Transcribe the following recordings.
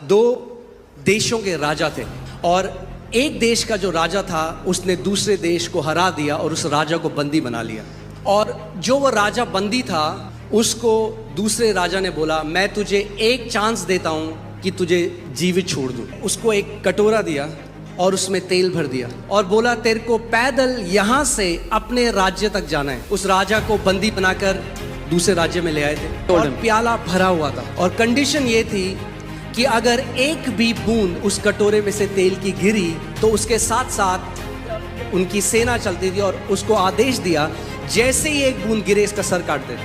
दो देशों के राजा थे और एक देश का जो राजा था उसने दूसरे देश को हरा दिया और उस राजा को बंदी बना लिया। और जो वो राजा बंदी था उसको दूसरे राजा ने बोला मैं तुझे एक चांस देता हूँ कि तुझे जीवित छोड़ दूँ। उसको एक कटोरा दिया और उसमें तेल भर दिया और बोला तेरे को पैदल यहाँ से अपने राज्य तक जाना है। उस राजा को बंदी बनाकर दूसरे राज्य में ले आए थे और प्याला भरा हुआ था और कंडीशन ये थी कि अगर एक भी बूंद उस कटोरे में से तेल की गिरी तो उसके साथ साथ उनकी सेना चलती थी और उसको आदेश दिया जैसे ही एक बूंद गिरे इसका सर काट दे।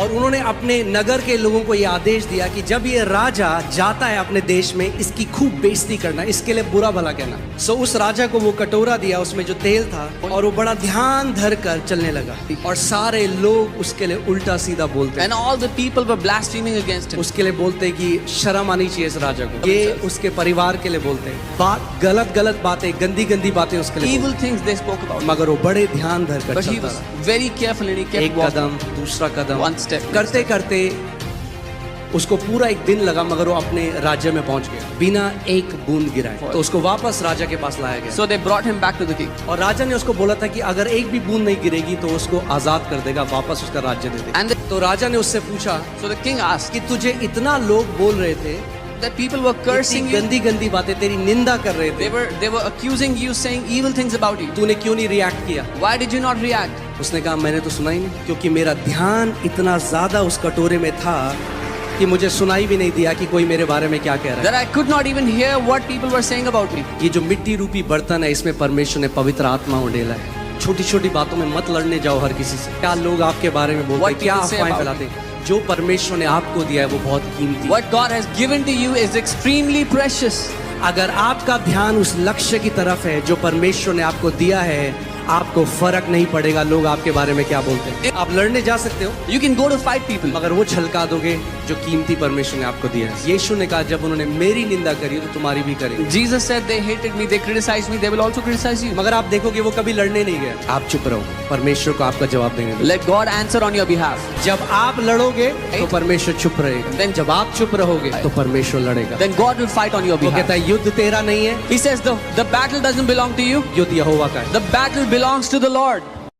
और उन्होंने अपने नगर के लोगों को ये आदेश दिया कि जब ये राजा जाता है अपने देश में इसकी खूब बेइज्जती करना, इसके लिए बुरा भला कहना। सो उस राजा को वो कटोरा दिया उसमें जो तेल था और वो बड़ा ध्यान धर कर चलने लगा और सारे लोग उसके लिए उल्टा सीधा बोलते। And all the people were blaspheming against him. उसके लिए बोलते कि शर्म आनी चाहिए इस राजा को। ये उसके परिवार के लिए बोलते हैं बात गलत बातें, गंदी बातें उसके लिए Evil things they spoke about. मगर वो बड़े ध्यान धर कर But he चलता was रहा। very careful and he kept एक walking. कदम दूसरा कदम One step. करते करते उसको पूरा एक दिन लगा मगर वो अपने राज्य में पहुंच गया बिना एक बूंद गिराए। तो उसको वापस राजा के पास लाया गया So they brought him back to the king. और राजा ने उसको बोला था कि अगर एक भी बूंद नहीं गिरेगी तो उसको आजाद कर देगा, वापस उसका राज्य दे देगा। And तो राजा ने उससे पूछा so the king asked कि तुझे इतना लोग बोल रहे थे, that people were cursing you. गंदी बातें तेरी निंदा कर रहे थे, They were accusing you, saying evil things about you. तूने क्यों नहीं रिएक्ट किया? Why did you not react? उसने कहा मैंने तो सुना ही नहीं, क्योंकि मेरा ध्यान इतना ज्यादा उस कटोरे में था कि मुझे सुनाई भी नहीं दिया कि कोई मेरे बारे में क्या कह रहा That I could not even hear what people were saying about me. है। ये जो मिट्टी रूपी बर्तन है इसमें परमेश्वर ने पवित्र आत्मा उड़ेला है। छोटी बातों में मत लड़ने जाओ हर किसी से। क्या लोग आपके बारे में बोलते हैं, क्या people say अफवाहें about फैलाते हैं। जो परमेश्वर ने आपको दिया है वो बहुत कीमती है। What God has given to you is extremely precious. अगर आपका ध्यान उस लक्ष्य की तरफ है जो परमेश्वर ने आपको दिया है, आपको फर्क नहीं पड़ेगा लोग आपके बारे में क्या बोलते हैं। आप लड़ने जा सकते हो You can go to fight people. मगर वो छलका दोगे जो कीमती परमेश्वर ने आपको दिया है। यीशु ने कहा जब उन्होंने मेरी निंदा करी तो तुम्हारी भी करेंगे। Jesus said they hated me, they criticized me, they will also criticize you. मगर आप देखोगे वो कभी लड़ने नहीं गए। आप चुप रहो, परमेश्वर को आपका जवाब देंगे। Let God answer on your behalf. जब आप लड़ोगे तो परमेश्वर चुप रहेगा, Then जब आप चुप रहोगे तो परमेश्वर लड़ेगा। Then God will fight on your वो behalf. कहता है युद्ध तेरा नहीं है, He says the battle doesn't belong to you. युद्ध यहोवा का है। The battle belongs to the Lord.